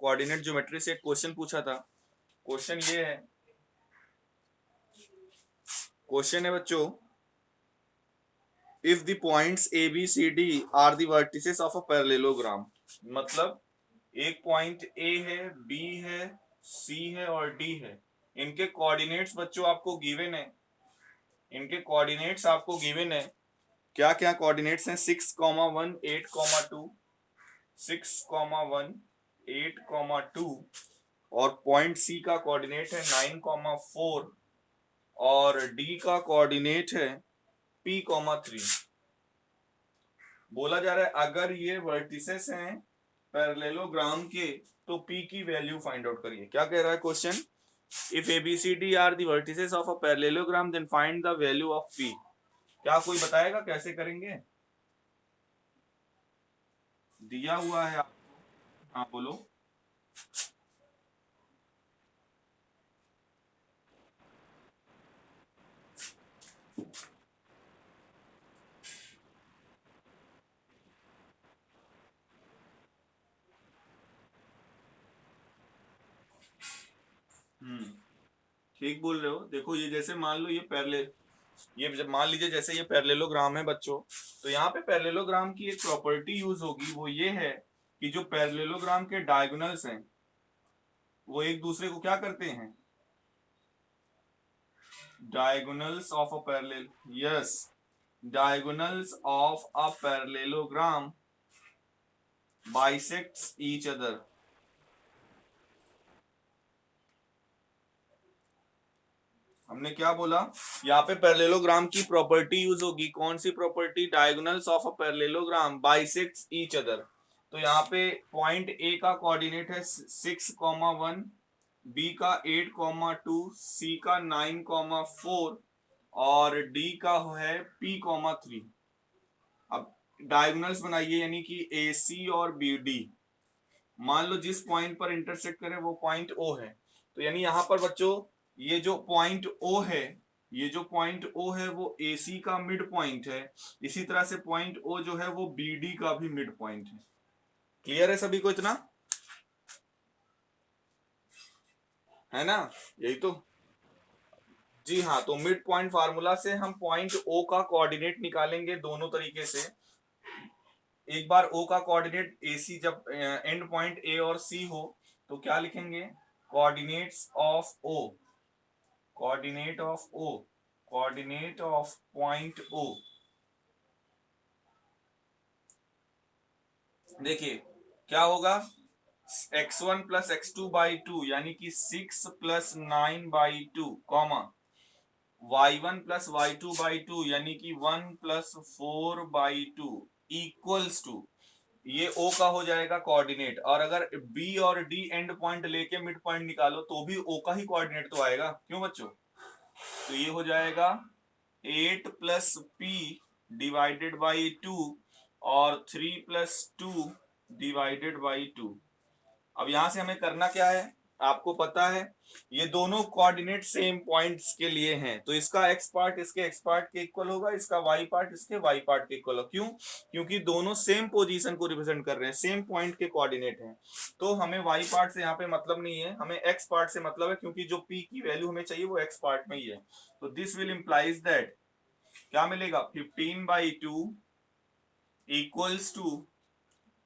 Coordinate geometry से एक question पूछा था। क्वेश्चन ये है, क्वेश्चन है बच्चों, if the points A B C D are the vertices of a parallelogram, मतलब एक पॉइंट ए है, बी है, सी है और डी है। इनके कोऑर्डिनेट्स बच्चों आपको गिवन है, इनके कोऑर्डिनेट्स आपको गिवन है। क्या क्या कोऑर्डिनेट्स हैं? 6,1 8,2, 6,1 8,2 और पॉइंट सी का कोऑर्डिनेट है 9,4 और डी का कोऑर्डिनेट है P,3। बोला जा रहा है अगर ये वर्टिसेस हैं पैरेललोग्राम के तो P की वैल्यू फाइंड आउट करिए। क्या कह रहा है question? If ABCD are the vertices of a parallelogram then find the value of P। क्या कोई बताएगा कैसे करेंगे? दिया हुआ है आपको। हाँ बोलो। ठीक बोल रहे हो। देखो ये जैसे मान लो ये जब मान लीजिए जैसे ये पैरेललोग्राम है बच्चों, तो यहाँ पे पैरेललोग्राम की एक प्रॉपर्टी यूज होगी, वो ये है कि जो पैरेललोग्राम के डायगोनल्स हैं वो एक दूसरे को क्या करते हैं? Diagonals of a parallel, yes, diagonals of a parallelogram bisects each other. हमने क्या बोला? यहाँ पे पैरेललोग्राम की प्रॉपर्टी यूज होगी। कौन सी property? Diagonals of a parallelogram bisects each other. तो यहाँ पे पॉइंट ए का कोऑर्डिनेट है 6,1, बी का 8,2, सी का 9,4 और डी का है P,3। अब डायगोनल्स बनाइए, यानी कि ए सी और बी डी। मान लो जिस पॉइंट पर इंटरसेक्ट करे वो पॉइंट ओ है, तो यानी यहां पर बच्चों ये जो पॉइंट ओ है, ये जो पॉइंट ओ है वो ए सी का मिड पॉइंट है। इसी तरह से पॉइंट ओ जो है वो बी डी का भी मिड पॉइंट है। क्लियर है सभी को इतना? है ना? यही तो। जी हाँ, तो मिड पॉइंट फार्मूला से हम पॉइंट ओ का कोऑर्डिनेट निकालेंगे दोनों तरीके से। एक बार ओ का कोऑर्डिनेट ए सी, जब एंड पॉइंट ए और सी हो तो क्या लिखेंगे? Coordinates of O, coordinate of O, coordinate of point O. देखिए क्या होगा, x1 प्लस x2 बाई 2 यानी कि 6 plus 9 by 2 comma y1 plus y2 by 2 यानी कि 1 प्लस 4 बाई 2 इक्वल्स टू, ये O का हो जाएगा कोऑर्डिनेट। और अगर B और D एंड पॉइंट लेके मिड पॉइंट निकालो तो भी O का ही कोऑर्डिनेट तो आएगा, क्यों बच्चों? तो ये हो जाएगा 8 प्लस P डिवाइडेड बाई 2 और 3 प्लस 2 डिवाइडेड बाई 2। अब यहां से हमें करना क्या है? आपको पता है ये दोनों कोऑर्डिनेट सेम पॉइंट्स के लिए हैं, तो इसका एक्स पार्ट इसके एक्स पार्ट के इक्वल होगा, इसका वाई पार्ट इसके वाई पार्ट के इक्वल होगा। क्यों? क्योंकि दोनों सेम पोजीशन को रिप्रेजेंट कर रहे हैं, सेम पॉइंट के कोऑर्डिनेट हैं। तो हमें वाई पार्ट से यहाँ पे मतलब नहीं है, हमें एक्स पार्ट से मतलब है, क्योंकि जो पी की वैल्यू हमें चाहिए वो एक्स पार्ट में ही है। तो दिस विल इंप्लाइज दैट क्या मिलेगा? 15/2 equals to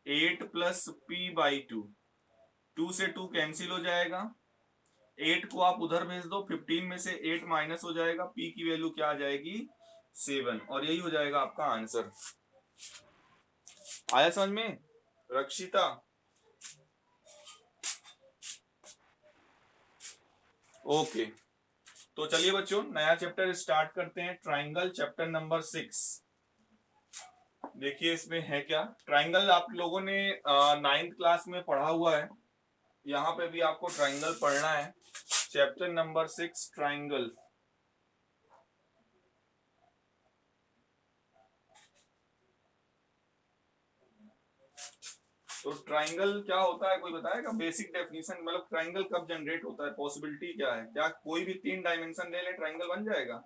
8 plus P by 2। 2 से 2 कैंसिल हो जाएगा, 8 को आप उधर भेज दो, 15 में से 8 माइनस हो जाएगा, P की वैल्यू क्या आ जाएगी? 7। और यही हो जाएगा आपका आंसर। आया समझ में रक्षिता? ओके, तो चलिए बच्चों नया चैप्टर स्टार्ट करते हैं, ट्राइंगल चैप्टर नंबर 6। देखिए इसमें है क्या। ट्राइंगल आप लोगों ने 9th क्लास में पढ़ा हुआ है, यहाँ पे भी आपको ट्राइंगल पढ़ना है। Chapter number 6 triangle. तो ट्राइंगल क्या होता है कोई बताएगा? बेसिक डेफिनेशन, मतलब ट्राइंगल कब जनरेट होता है, पॉसिबिलिटी क्या है? क्या कोई भी 3 डायमेंशन ले ले ट्राइंगल बन जाएगा?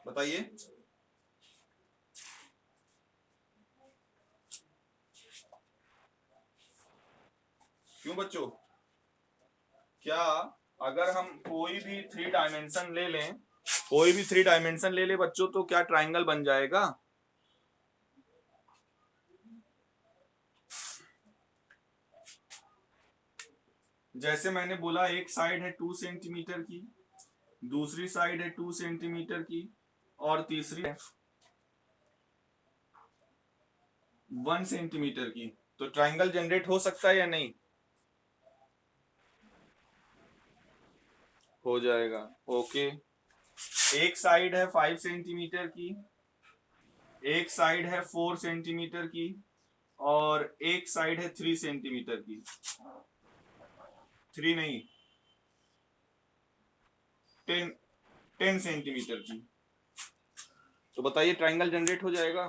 बताइए। क्यों बच्चों? क्या अगर हम कोई भी थ्री डायमेंशन ले लें, कोई भी थ्री डायमेंशन ले ले बच्चों, तो क्या ट्राइंगल बन जाएगा? जैसे मैंने बोला, एक साइड है 2 सेंटीमीटर की, दूसरी साइड है 2 सेंटीमीटर की, और तीसरी है 1 सेंटीमीटर की, तो ट्राइंगल जनरेट हो सकता है या नहीं? हो जाएगा। ओके। एक साइड है 5 सेंटीमीटर की, एक साइड है 4 सेंटीमीटर की, और एक साइड है 3 सेंटीमीटर की। 3 नहीं, 10 10 सेंटीमीटर की। तो बताइए ट्राइंगल जनरेट हो जाएगा?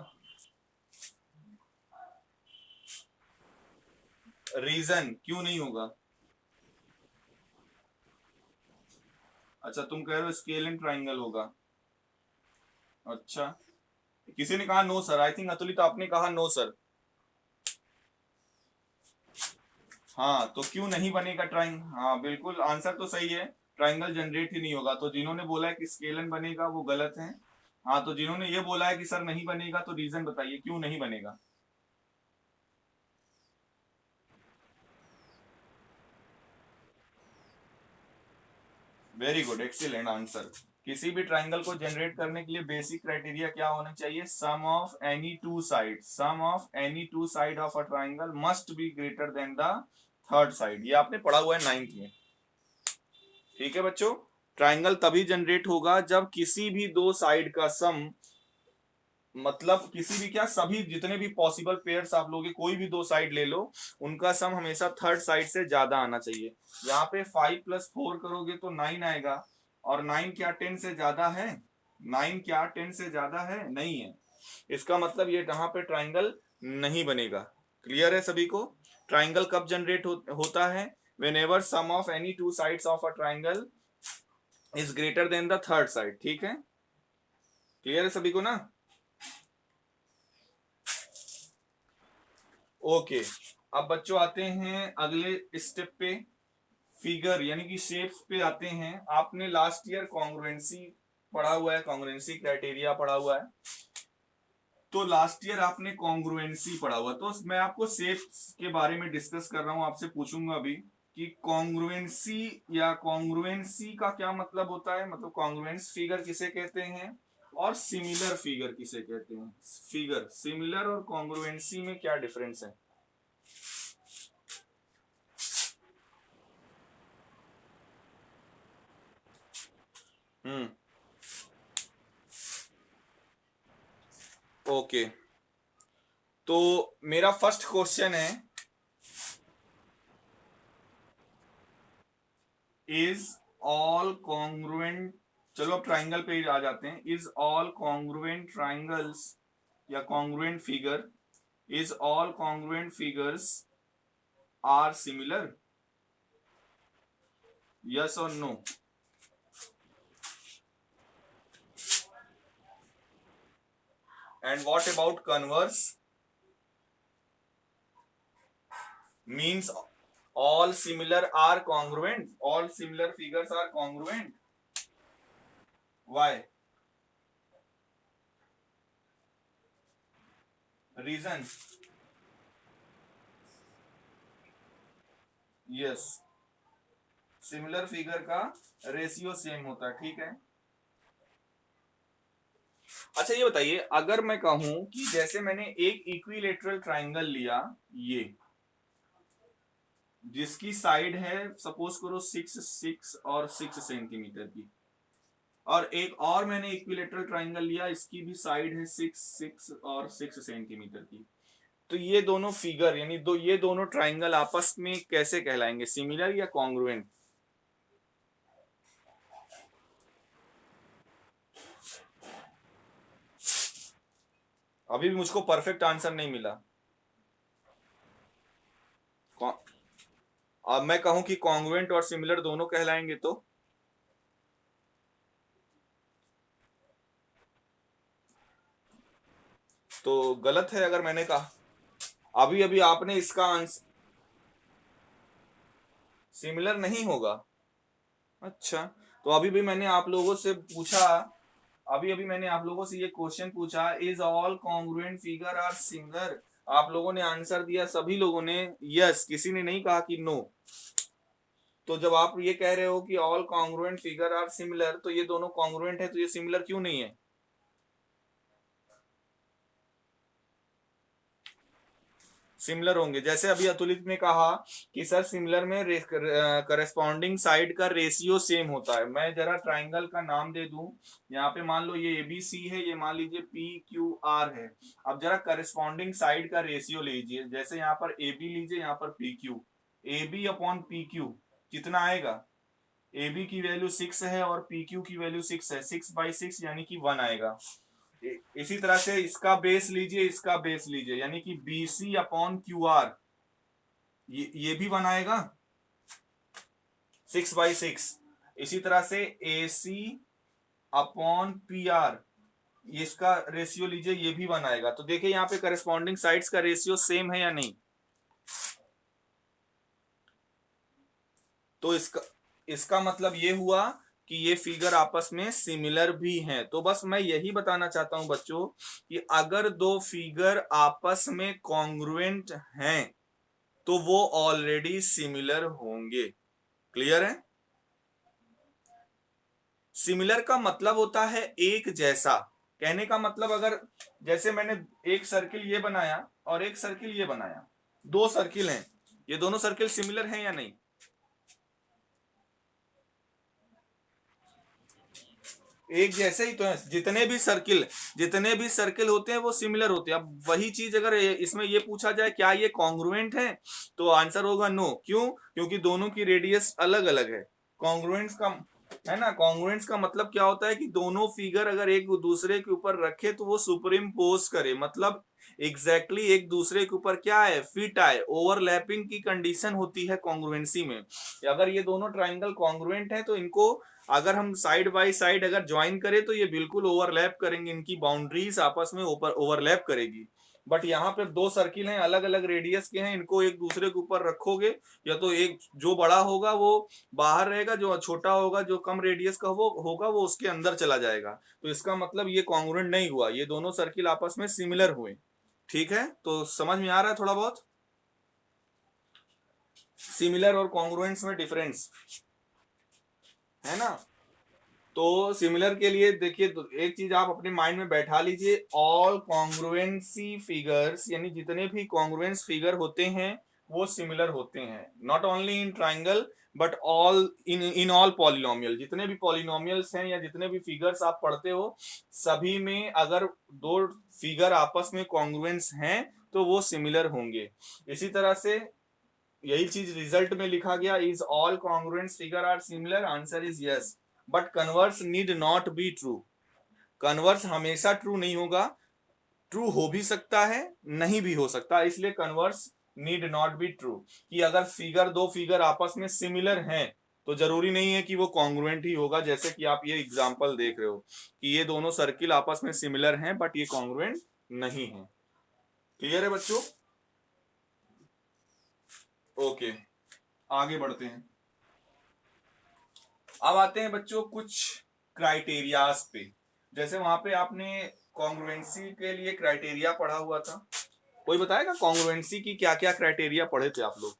रीजन क्यों नहीं होगा? अच्छा, तुम कह रहे हो स्केल एंड ट्राइंगल होगा। अच्छा, किसी ने कहा नो सर। आई थिंक अतुलित आपने कहा नो सर। हाँ, तो क्यों नहीं बनेगा ट्राइंग? हाँ बिल्कुल, आंसर तो सही है, ट्राइंगल जनरेट ही नहीं होगा। तो जिन्होंने बोला है कि स्केलन बनेगा वो गलत है। हाँ, तो जिन्होंने ये बोला है कि सर नहीं बनेगा, तो रीजन बताइए क्यों नहीं बनेगा। Very good, excellent answer. किसी भी ट्राइंगल को जनरेट करने के लिए बेसिक क्राइटेरिया क्या होना चाहिए? Sum of any two side, sum of any two side of a triangle must be greater than the third side. ये आपने पढ़ा हुआ है 9th में। ठीक है बच्चों, ट्राइंगल तभी जनरेट होगा जब किसी भी दो साइड का सम, मतलब किसी भी क्या, सभी जितने भी पॉसिबल पेयर्स आप लोगे, कोई भी दो साइड ले लो, उनका सम हमेशा थर्ड साइड से ज्यादा आना चाहिए। यहाँ पे 5 + 4 करोगे तो 9 आएगा, और 9 क्या 10 से ज्यादा है? 9 क्या 10 से ज्यादा है? नहीं है। इसका मतलब ये यहाँ पे ट्राइंगल नहीं बनेगा। क्लियर है सभी को? ट्राइंगल कब जनरेट होता है? whenever sum of any two sides of a triangle is greater than the third side। ठीक है, क्लियर है सभी को ना? ओके। अब बच्चों आते हैं अगले स्टेप पे, फिगर यानी कि शेप्स पे आते हैं। आपने लास्ट ईयर कॉन्ग्रुएंसी पढ़ा हुआ है, कॉन्ग्रुएंसी क्राइटेरिया पढ़ा हुआ है। तो लास्ट ईयर आपने कॉन्ग्रुएंसी पढ़ा हुआ, तो मैं आपको शेप्स के बारे में डिस्कस कर रहा हूं, आपसे पूछूंगा अभी कि कॉन्ग्रुएंसी या कॉन्ग्रुएंसी का क्या मतलब होता है, मतलब कॉन्ग्रुएंस फिगर किसे कहते हैं और सिमिलर फिगर किसे कहते हैं। फिगर सिमिलर और कॉन्ग्रुएंसी में क्या डिफरेंस है? ओके, तो मेरा फर्स्ट क्वेश्चन है, इज ऑल कॉन्ग्रुएंट, चलो अब ट्राइंगल पे आ जाते हैं। इज ऑल कॉन्ग्रुएंट ट्राइंगल्स या congruent figure, is all congruent figures are similar? Yes or no? And what about converse? Means all similar are congruent, all similar figures are congruent. Why? Reason? Yes, similar figure का ratio same होता है। ठीक है, अच्छा ये बताइए, अगर मैं कहूं कि जैसे मैंने एक इक्विलेटरल ट्राइंगल लिया, ये जिसकी साइड है सपोज करो 6 और 6 सेंटीमीटर की, और एक और मैंने इक्विलेटरल ट्राइंगल लिया, इसकी भी साइड है 6 और 6 सेंटीमीटर की, तो ये दोनों फिगर यानी ये दोनों ट्राइंगल आपस में कैसे कहलाएंगे, सिमिलर या कॉन्ग्रुएंट? अभी भी मुझको परफेक्ट आंसर नहीं मिला। अब मैं कहूं कि कॉन्ग्रुएंट और सिमिलर दोनों कहलाएंगे तो गलत है अगर मैंने कहा। अभी अभी आपने इसका आंसर, सिमिलर नहीं होगा। अच्छा, तो अभी भी मैंने आप लोगों से पूछा, अभी अभी मैंने आप लोगों से ये क्वेश्चन पूछा, is all congruent figure are similar? आप लोगों ने आंसर दिया, सभी लोगों ने यस, किसी ने नहीं कहा कि नो। तो जब आप ये कह रहे हो कि all congruent figure are similar, तो ये दोनों कॉन्ग्रुएंट है, तो ये सिमिलर क्यों नहीं है? सिमिलर होंगे। जैसे अभी अतुलित ने कहा कि सर सिमिलर में करस्पॉन्डिंग साइड का रेशियो सेम होता है। मैं जरा ट्राइंगल का नाम दे दूं, यहाँ पे मान लो ये ABC है, ये मान लीजिए PQR है। अब जरा करस्पॉन्डिंग साइड का रेशियो लीजिए, जैसे यहाँ पर AB लीजिए, यहाँ पर PQ, AB अपॉन PQ कितना आएगा? AB की वैल्यू 6 है और PQ की वैल्यू 6 है, 6/6 यानी कि 1 आएगा। इसी तरह से इसका बेस लीजिए, इसका बेस लीजिए, यानी कि BC अपॉन QR, ये भी 1 आएगा, 6/6। इसी तरह से AC अपॉन PR, इसका रेशियो लीजिए, ये भी 1 आएगा। तो देखिए यहाँ पे करस्पॉन्डिंग साइड्स का रेशियो सेम है या नहीं? तो इसका मतलब ये हुआ कि ये फिगर आपस में सिमिलर भी हैं। तो बस मैं यही बताना चाहता हूं बच्चों कि अगर दो फिगर आपस में कॉन्ग्रुएंट हैं तो वो ऑलरेडी सिमिलर होंगे। क्लियर है? सिमिलर का मतलब होता है एक जैसा। कहने का मतलब, अगर जैसे मैंने एक सर्किल ये बनाया और एक सर्किल ये बनाया, दो सर्किल हैं, ये दोनों सर्किल सिमिलर हैं या नहीं? एक जैसे ही तो है। जितने भी सर्किल होते हैं वो सिमिलर होते हैं। अब वही चीज अगर इसमें ये पूछा जाए क्या ये कॉन्ग्रुएंट है, तो आंसर होगा नो। क्यों? क्योंकि दोनों की रेडियस अलग अलग है। कॉन्ग्रुएंस का है ना, कॉन्ग्रुएंस का मतलब क्या होता है कि दोनों फिगर अगर एक दूसरे के ऊपर रखे तो वो सुपर इम्पोज करे, मतलब एग्जैक्टली एक दूसरे के ऊपर क्या है, फिट आए। ओवरलैपिंग की कंडीशन होती है कॉन्ग्रुएंसी में। अगर ये दोनों ट्राइंगल कॉन्ग्रुएंट है तो इनको अगर हम साइड बाय साइड अगर ज्वाइन करें तो ये बिल्कुल ओवरलैप करेंगे, इनकी बाउंड्रीज आपस में ओवरलैप करेगी। बट यहाँ पे दो सर्किल हैं, अलग अलग रेडियस के हैं, इनको एक दूसरे के ऊपर रखोगे, या तो एक जो बड़ा होगा वो बाहर रहेगा, जो छोटा होगा, जो कम रेडियस का वो होगा, वो उसके अंदर चला जाएगा। तो इसका मतलब ये कॉन्ग्रुएंट नहीं हुआ, ये दोनों सर्किल आपस में सिमिलर हुए। ठीक है, तो समझ में आ रहा है थोड़ा बहुत सिमिलर और कॉन्ग्रुएंट्स में डिफरेंस, है ना? तो सिमिलर के लिए देखिए, तो एक चीज आप अपने माइंड में बैठा लीजिए, ऑल कॉन्ग्रुएंसी फिगर्स, यानी जितने भी कॉन्ग्रुएंस फिगर होते हैं वो सिमिलर होते हैं, not only in triangle but all in all polynomial. जितने भी पॉलिनोमियल्स हैं या जितने भी फिगर्स आप पढ़ते हो, सभी में अगर दो फिगर आपस में कॉन्ग्रुएंस हैं तो वो सिमिलर होंगे। इसी तरह से यही चीज रिजल्ट में लिखा गया, is all congruent figure are similar, answer is yes. But converse need not be true. Converse हमेशा ट्रू नहीं होगा, ट्रू हो भी सकता है, नहीं भी हो सकता, इसलिए converse need not be true. कि अगर दो फिगर आपस में सिमिलर हैं तो जरूरी नहीं है कि वो कॉन्ग्रुएंट ही होगा। जैसे कि आप ये एग्जांपल देख रहे हो कि ये दोनों सर्किल आपस में सिमिलर हैं बट ये कॉन्ग्रुएंट नहीं है। क्लियर है बच्चों? ओके, आगे बढ़ते हैं। अब आते हैं बच्चों कुछ क्राइटेरियाज पे। जैसे वहां पे आपने कॉन्ग्रुएंसी के लिए क्राइटेरिया पढ़ा हुआ था, कोई बताएगा कॉन्ग्रुएंसी की क्या क्या क्राइटेरिया पढ़े थे आप लोग?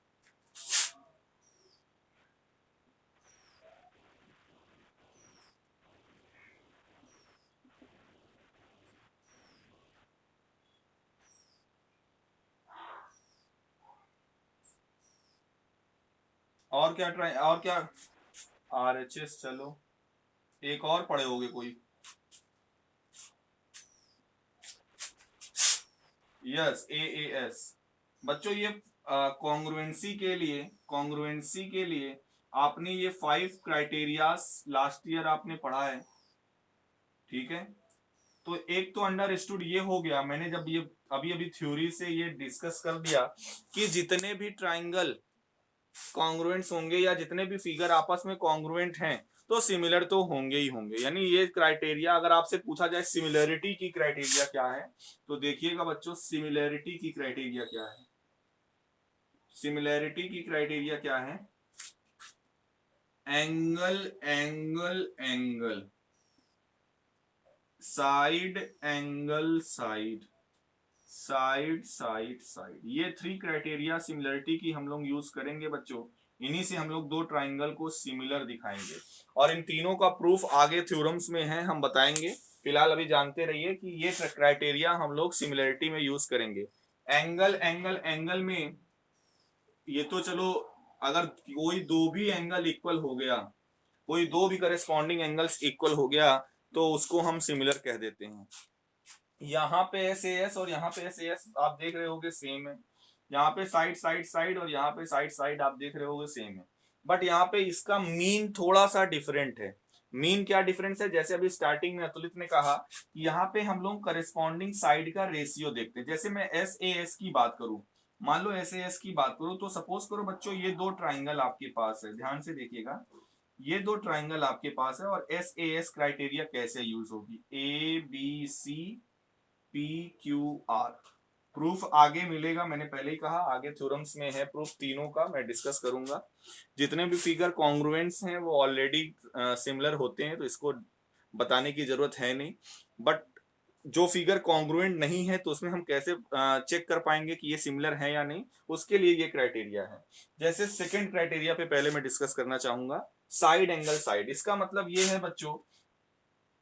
और क्या ट्राई और क्या? RHS, चलो एक और पढ़े होगे कोई? Yes, AAS। बच्चों ये कॉन्ग्रुएंसी के लिए आपने ये 5 क्राइटेरियाज लास्ट ईयर आपने पढ़ा है। ठीक है, तो एक तो अंडरस्टूड ये हो गया, मैंने जब ये अभी अभी थ्योरी से ये डिस्कस कर दिया कि जितने भी ट्राइंगल कॉन्ग्रुएंट्स होंगे या जितने भी फिगर आपस में कॉन्ग्रुएंट हैं तो सिमिलर तो होंगे ही होंगे। यानी ये क्राइटेरिया, अगर आपसे पूछा जाए सिमिलरिटी की क्राइटेरिया क्या है, तो देखिएगा बच्चों, सिमिलरिटी की क्राइटेरिया क्या है? सिमिलरिटी की क्राइटेरिया क्या है? Angle angle angle, side angle side, side side side, ये थ्री क्राइटेरिया सिमिलरिटी की हम लोग यूज करेंगे बच्चों। इन्हीं से हम लोग दो ट्राइंगल को सिमिलर दिखाएंगे और इन तीनों का प्रूफ आगे थ्योरम्स में है, हम बताएंगे। फिलहाल अभी जानते रहिए कि ये क्राइटेरिया हम लोग सिमिलरिटी में यूज करेंगे। एंगल एंगल एंगल में ये तो चलो, अगर कोई दो भी एंगल इक्वल हो गया, कोई दो भी करेस्पॉन्डिंग एंगल्स इक्वल हो गया तो उसको हम सिमिलर कह देते हैं। यहाँ पे एस ए एस और यहाँ पे एस ए एस आप देख रहे होगे सेम है, यहाँ पे साइड साइड साइड और यहाँ पे साइड साइड आप देख रहे होगे सेम है, बट यहाँ पे इसका मीन थोड़ा सा डिफरेंट है। मीन क्या डिफरेंस है, जैसे अभी स्टार्टिंग में अतुलित ने कहा कि यहाँ पे हम लोग करेस्पॉन्डिंग साइड का रेशियो देखते हैं। जैसे मैं एस ए एस की बात करूं, मान लो एस ए एस की बात करूं, तो सपोज करो बच्चों ये दो ट्राइंगल आपके पास है, ध्यान से देखिएगा, ये दो ट्राइंगल आपके पास है और एस ए एस क्राइटेरिया कैसे यूज होगी, A B C P Q R. Proof आगे मिलेगा, मैंने पहले ही कहा आगे थ्योरम्स में है प्रूफ तीनों का, मैं डिस्कस करूंगा। जितने भी फिगर कॉन्ग्रुएंट्स हैं वो ऑलरेडी सिमिलर होते हैं तो इसको बताने की जरूरत है नहीं, बट जो फिगर कॉन्ग्रुएंट नहीं है तो उसमें हम कैसे चेक कर पाएंगे कि ये सिमिलर है या नहीं, उसके लिए ये क्राइटेरिया है। जैसे सेकंड क्राइटेरिया पे पहले मैं डिस्कस करना चाहूंगा, साइड एंगल साइड। इसका मतलब ये है बच्चों,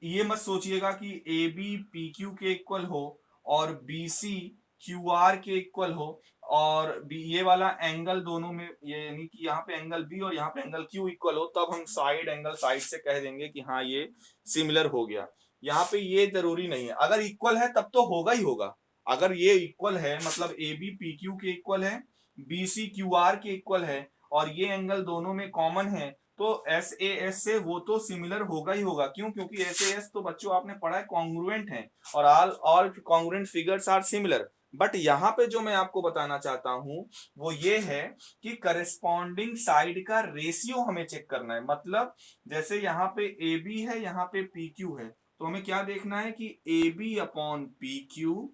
ये मत सोचिएगा कि ए बी पी क्यू के इक्वल हो और बी सी क्यू आर के इक्वल हो और ये वाला एंगल दोनों में, ये यानी कि यहाँ पे एंगल बी और यहाँ पे एंगल क्यू इक्वल हो, तब हम साइड एंगल साइड से कह देंगे कि हाँ ये सिमिलर हो गया। यहाँ पे ये जरूरी नहीं है, अगर इक्वल है तब तो होगा ही होगा। अगर ये इक्वल है मतलब ए बी पी क्यू के इक्वल है, बी सी क्यू आर के इक्वल है और ये एंगल दोनों में कॉमन है, तो एस ए एस से वो तो सिमिलर होगा ही होगा। क्यों? क्योंकि एस ए एस तो बच्चों आपने पढ़ा है कॉन्ग्रुएंट है और all congruent figures are similar. But यहाँ पे जो मैं आपको बताना चाहता हूं वो ये है कि करस्पॉन्डिंग साइड का रेशियो हमें चेक करना है। मतलब जैसे यहाँ पे ए बी है, यहाँ पे पी क्यू है, तो हमें क्या देखना है कि A B upon P Q,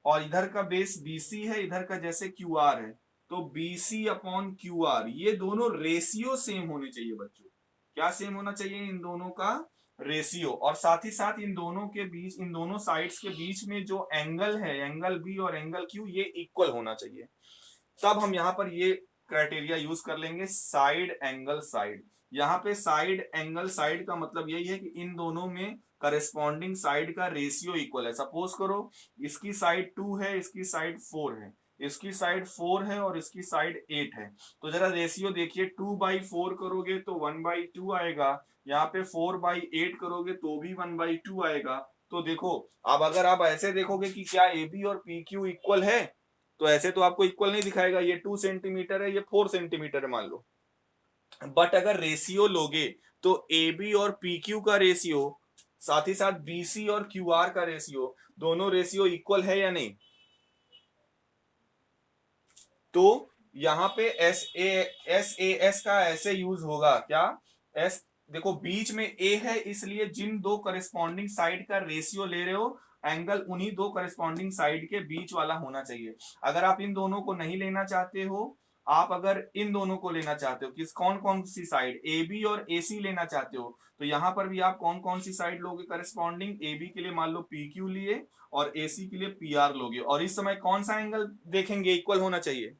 और इधर का बेस BC है, इधर का जैसे QR है, तो BC अपॉन QR, ये दोनों रेशियो सेम होने चाहिए बच्चों। क्या सेम होना चाहिए? इन दोनों का रेशियो। और साथ ही साथ इन दोनों के बीच, इन दोनों साइड्स के बीच में जो एंगल है, एंगल B और एंगल Q, ये इक्वल होना चाहिए। तब हम यहाँ पर ये क्राइटेरिया यूज कर लेंगे, साइड एंगल साइड। यहाँ पे साइड एंगल साइड का मतलब यही है कि इन दोनों में करस्पॉन्डिंग साइड का रेशियो इक्वल है। सपोज करो इसकी साइड 2 है, इसकी साइड 4 है, इसकी साइड 4 है और इसकी साइड 8 है, तो जरा रेशियो देखिए, 2/4 करोगे तो 1/2 आएगा, यहाँ पे 4/8 करोगे तो भी 1/2 आएगा। तो देखो, अब अगर आप ऐसे देखोगे कि क्या ए बी और पी क्यू इक्वल है, तो ऐसे तो आपको इक्वल नहीं दिखाएगा, ये 2 सेंटीमीटर है, ये 4 सेंटीमीटर है मान लो। बट अगर रेशियो लोगे तो ए बी और पी क्यू का रेशियो, साथ ही साथ बी सी और क्यू आर का रेशियो, दोनों रेशियो इक्वल है या नहीं? तो यहाँ पे एस ए एस का ऐसे यूज होगा क्या, एस, देखो बीच में ए है, इसलिए जिन दो करस्पॉन्डिंग साइड का रेशियो ले रहे हो, एंगल उन्हीं दो करस्पॉन्डिंग साइड के बीच वाला होना चाहिए। अगर आप इन दोनों को नहीं लेना चाहते हो, आप अगर इन दोनों को लेना चाहते हो, किस कौन कौन सी साइड, ए बी और ए सी लेना चाहते हो, तो यहां पर भी आप कौन कौन सी साइड लोगे करस्पॉन्डिंग, ए बी के लिए मान लो पी क्यू लिए और ए सी के लिए पी आर लोगे, और इस समय कौन सा एंगल देखेंगे इक्वल होना चाहिए?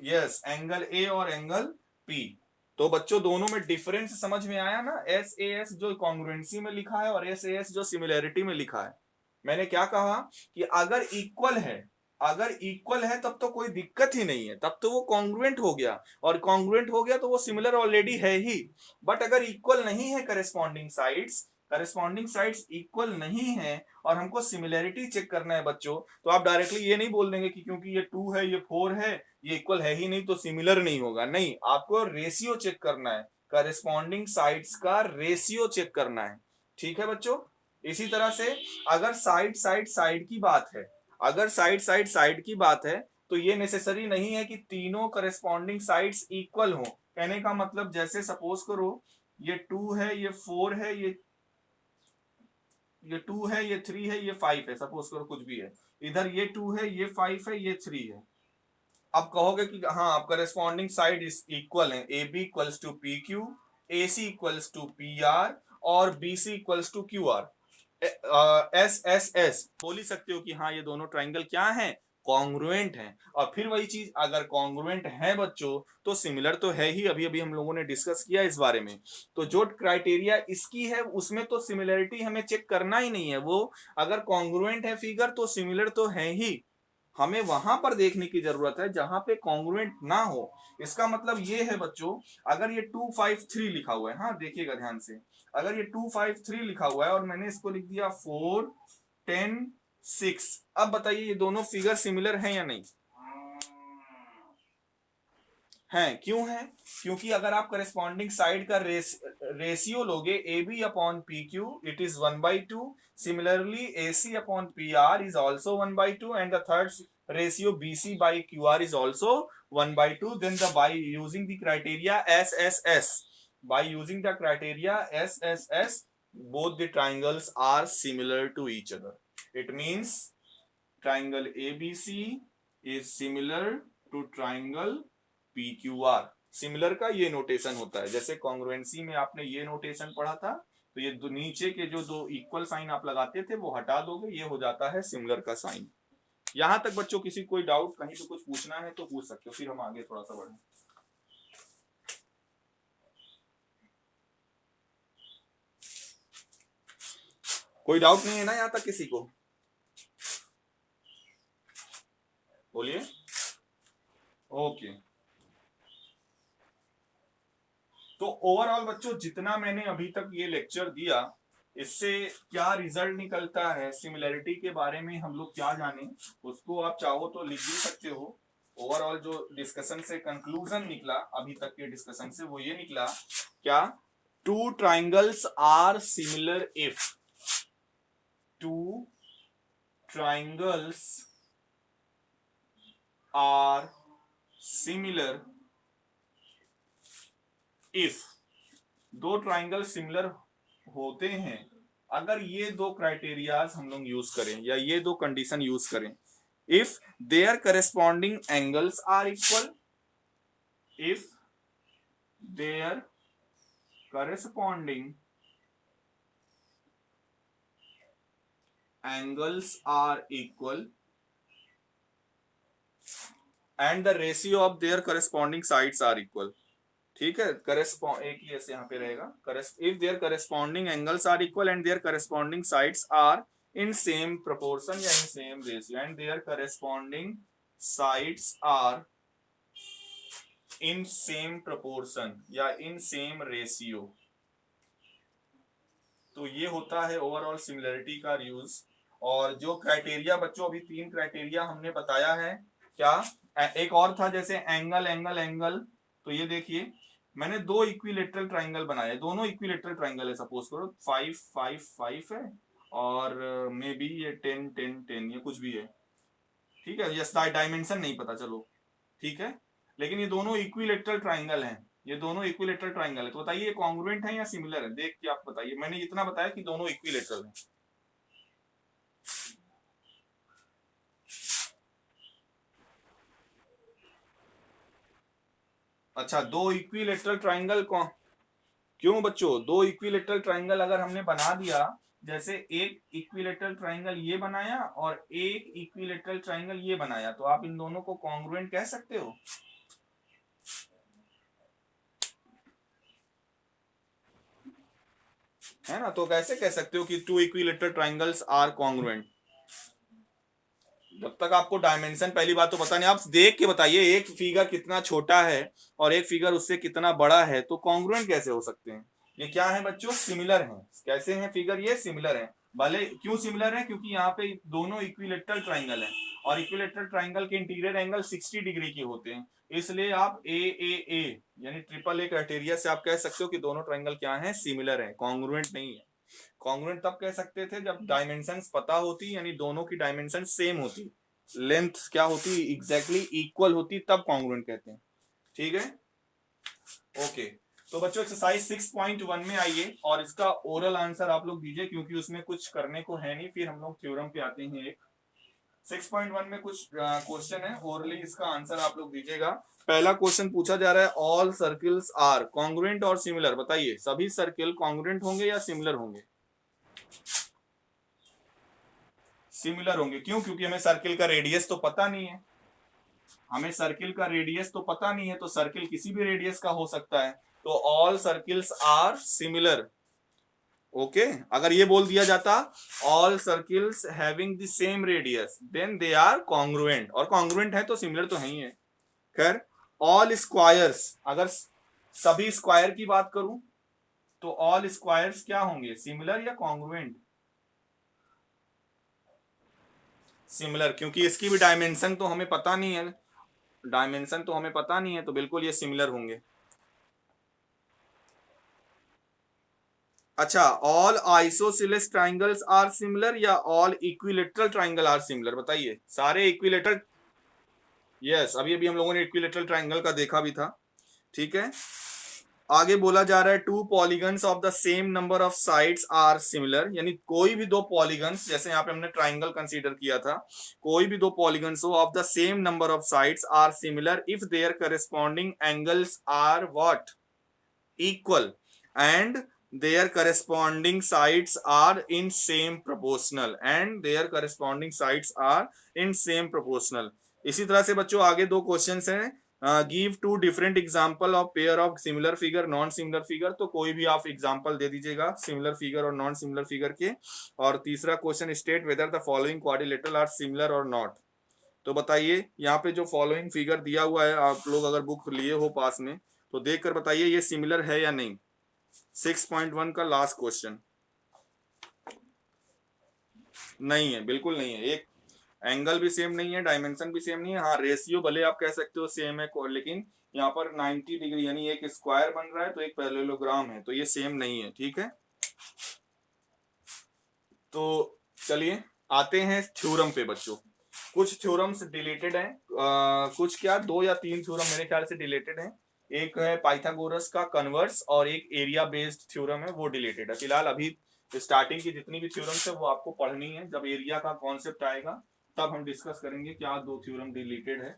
यस, एंगल ए और एंगल पी। तो बच्चों दोनों में डिफरेंस समझ में आया ना, एस ए एस जो कॉन्ग्रुएंसी में लिखा है और एस ए एस जो सिमिलैरिटी में लिखा है। मैंने क्या कहा कि अगर इक्वल है, अगर इक्वल है तब तो कोई दिक्कत ही नहीं है, तब तो वो कॉन्ग्रुएंट हो गया, और कॉन्ग्रुएंट हो गया तो वो सिमिलर ऑलरेडी है ही। बट अगर इक्वल नहीं है corresponding sides, corresponding sides equal नहीं है और हमको सिमिलैरिटी चेक करना है बच्चों, तो आप डायरेक्टली ये नहीं बोल देंगे कि क्योंकि ये 2 है, ये 4 है, ये इक्वल है ही नहीं तो सिमिलर नहीं होगा। नहीं, आपको रेशियो चेक करना है, करस्पॉन्डिंग साइड्स का रेशियो चेक करना है। ठीक है बच्चों? इसी तरह से अगर साइड साइड साइड की बात है, अगर साइड साइड साइड की बात है, तो ये नेसेसरी नहीं है कि तीनों करस्पॉन्डिंग साइड्स इक्वल हो। कहने का मतलब जैसे सपोज करो ये 2 है, ये 4 है, ये 2 है, ये 3 है, ये 5 है, सपोज करो कुछ भी है, इधर ये 2 है, ये 5 है, ये 3 है, अब कहोगे कि हाँ करेस्पॉन्डिंग साइड इज इक्वल है, A B equals to P Q, A C equals to P R और B C equals to Q R, S S S बोल ही सकते हो कि हाँ ये दोनों ट्राइंगल क्या हैं, कॉन्ग्रुएंट हैं। और फिर वही चीज अगर कॉन्ग्रुएंट है बच्चों तो सिमिलर तो है ही, अभी अभी हम लोगों ने डिस्कस किया इस बारे में। तो जो क्राइटेरिया इसकी है उसमें तो सिमिलरिटी हमें चेक करना ही नहीं है, वो अगर कॉन्ग्रुएंट है फिगर तो सिमिलर तो है ही, हमें वहां पर देखने की जरूरत है जहां पे कॉन्ग्रुएंट ना हो। इसका मतलब ये है बच्चों, अगर ये 253 लिखा हुआ है, हाँ देखिएगा ध्यान से, अगर ये 253 लिखा हुआ है और मैंने इसको लिख दिया 4 10 6, अब बताइए ये दोनों फिगर सिमिलर हैं या नहीं हैं? क्यों है? क्योंकि अगर आप करेस्पॉन्डिंग साइड का रेशियो लोगे A B upon P Q it is 1/2, similarly A C upon P R is also 1/2 and the third ratio B C by Q R is also 1/2, then the by using the criteria S S S, by using the criteria SSS, both the triangles are similar to each other. It means triangle ABC is similar to triangle PQR. Similar का ये notation होता है, जैसे congruency में आपने ये notation पढ़ा था, तो ये दो नीचे के जो दो इक्वल साइन आप लगाते थे वो हटा दोगे, ये हो जाता है सिमिलर का साइन। यहां तक बच्चों किसी कोई डाउट कहीं पे कुछ पूछना है तो पूछ सकते हो, फिर हम आगे थोड़ा सा बढ़ें। कोई डाउट नहीं है ना यहां तक किसी को? बोलिए। ओके, तो ओवरऑल बच्चों जितना मैंने अभी तक ये लेक्चर दिया, इससे क्या रिजल्ट निकलता है, सिमिलरिटी के बारे में हम लोग क्या जाने, उसको आप चाहो तो लिख भी सकते हो। ओवरऑल जो डिस्कशन से कंक्लूजन निकला अभी तक के डिस्कशन से वो ये निकला क्या, two triangles are similar if, two triangles are similar if, दो ट्राइंगल सिमिलर होते हैं अगर ये दो क्राइटेरियाज हम लोग यूज करें या ये दो कंडीशन यूज करें, if their corresponding angles are equal, if their corresponding angles are equal and the ratio of their corresponding sides are equal. ठीक है, एक ही ऐसे यहाँ पे रहेगा, if their corresponding angles are equal and their corresponding sides are in same proportion या in same ratio, and their corresponding sides are in same proportion या इन सेम रेशियो, तो ये होता है ओवरऑल सिमिलरिटी का यूज। और जो criteria बच्चों अभी 3 क्राइटेरिया हमने बताया है, क्या एक और था जैसे एंगल एंगल एंगल, तो ये देखिए मैंने दो इक्विलेटरल ट्राइंगल बनाए, दोनों इक्विलेटरल ट्राइंगल है, सपोज करो 5 5 5 है और मे बी ये 10 10 10 ये कुछ भी है, ठीक है, ये डायमेंशन नहीं पता, चलो ठीक है, लेकिन ये दोनों इक्विलेटरल ट्राइंगल हैं, ये दोनों इक्विलेटरल ट्राइंगल है, तो बताइए ये कॉन्ग्रुएंट है या सिमिलर है, देख के आप बताइए, मैंने इतना बताया कि दोनों इक्विलेटरल हैं। अच्छा, दो इक्विलेटरल ट्राइंगल कौन, क्यों बच्चों, दो इक्विलेटरल ट्राइंगल अगर हमने बना दिया, जैसे एक इक्विलेटरल ट्राइंगल ये बनाया और एक इक्विलेटरल ट्राइंगल ये बनाया, तो आप इन दोनों को कॉन्ग्रुएंट कह सकते हो, है ना? तो कैसे कह सकते हो कि two equilateral triangles are congruent? जब तक आपको डायमेंशन पहली बात तो पता नहीं, आप देख के बताइए एक फिगर कितना छोटा है और एक फिगर उससे कितना बड़ा है, तो कॉन्ग्रुएंट कैसे हो सकते हैं? ये क्या है बच्चों, सिमिलर हैं। कैसे हैं फिगर, ये सिमिलर है, भले क्यों सिमिलर है, क्योंकि यहाँ पे दोनों इक्विलेटरल ट्राइंगल हैं और इक्विलेटरल ट्राइंगल के इंटीरियर एंगल 60 डिग्री के होते हैं, इसलिए आप ए यानी ट्रिपल ए क्राइटेरिया से आप कह सकते हो कि दोनों ट्राइंगल क्या है, सिमिलर है, कॉन्ग्रुएंट नहीं है। कॉन्ग्रुएंट तब कह सकते थे जब डायमेंशंस पता होती, यानी दोनों की डायमेंशन सेम होती, लेंथ क्या होती, एग्जैक्टली इक्वल होती, तब कॉन्ग्रुएंट कहते हैं। ठीक है, ओके। तो बच्चों एक्सरसाइज 6.1 में आइए और इसका ओरल आंसर आप लोग दीजिए, क्योंकि उसमें कुछ करने को है नहीं, फिर हम लोग थ्योरम पे आते हैं एक 6.1 में कुछ क्वेश्चन है, ओरली इसका आंसर आप लोग दीजिएगा। पहला क्वेश्चन पूछा जा रहा है, ऑल सर्किल्स आर कॉन्ग्रुएंट और सिमिलर। बताइए सभी सर्किल कॉन्ग्रुएंट होंगे या सिमिलर होंगे? सिमिलर होंगे। क्यों? क्योंकि हमें सर्किल का रेडियस तो पता नहीं है, हमें सर्किल का रेडियस तो पता नहीं है, तो सर्किल किसी भी रेडियस का हो सकता है। तो all circles are similar. Okay, अगर ये बोल दिया जाता all circles having the same radius then they are congruent, और कॉन्ग्रुएंट है तो सिमिलर तो है ही है। खैर, ऑल स्क्वायर्स, अगर सभी स्क्वायर की बात करूं तो ऑल स्क्वायर्स क्या होंगे, सिमिलर या कॉन्ग्रुएंट? सिमिलर, क्योंकि इसकी भी डायमेंशन तो हमें पता नहीं है, डायमेंशन तो हमें पता नहीं है, तो बिल्कुल ये सिमिलर होंगे। अच्छा, all isosceles triangles are similar या all equilateral triangle are similar? बताइए, सारे इक्विलेटरल, यस, अभी अभी हम लोगों ने इक्विलेटरल ट्राइंगल का देखा भी था। ठीक है, आगे बोला जा रहा है two polygons of the same number of sides are similar, यानी कोई भी दो पॉलीगन्स, जैसे यहाँ पे हमने ट्राइंगल कंसीडर किया था, कोई भी दो पॉलीगन्स हो of the same number of sides are similar if their corresponding angles are what, equal, and their corresponding sides are in same proportional, and their corresponding sides are in same proportional। इसी तरह से बच्चों आगे दो questions हैं, give two different example of pair of similar figure non similar figure. तो कोई भी आप एग्जांपल दे दीजिएगा सिमिलर फिगर और नॉन सिमिलर फिगर के। और तीसरा question, state whether the following quadrilateral are similar और नॉट। तो बताइए यहाँ पे जो फॉलोइंग फिगर दिया हुआ है, आप लोग अगर बुक लिए हो पास में तो देख कर बताइए ये सिमिलर है या नहीं। 6.1 का लास्ट क्वेश्चन। नहीं है, बिल्कुल नहीं है। एक एंगल भी सेम नहीं है, डायमेंशन भी सेम नहीं है। हाँ, रेशियो भले आप कह सकते हो सेम है, लेकिन यहाँ पर 90 डिग्री यानी एक स्क्वायर बन रहा है तो एक पैरेललोग्राम है, तो ये सेम नहीं है। ठीक है, तो चलिए आते हैं थ्योरम पे बच्चों। कुछ थ्योरम्स डिलीटेड हैं, कुछ क्या, 2 या 3 थ्योरम मेरे ख्याल से डिलीटेड हैं। एक है पाइथागोरस का कन्वर्स, और एक एरिया बेस्ड थ्योरम है, वो डिलीटेड है। फिलहाल अभी स्टार्टिंग की जितनी भी थ्योरम्स है वो आपको पढ़नी है, जब एरिया का कॉन्सेप्ट आएगा तब हम डिस्कस करेंगे क्या 2 थ्योरम डिलीटेड है।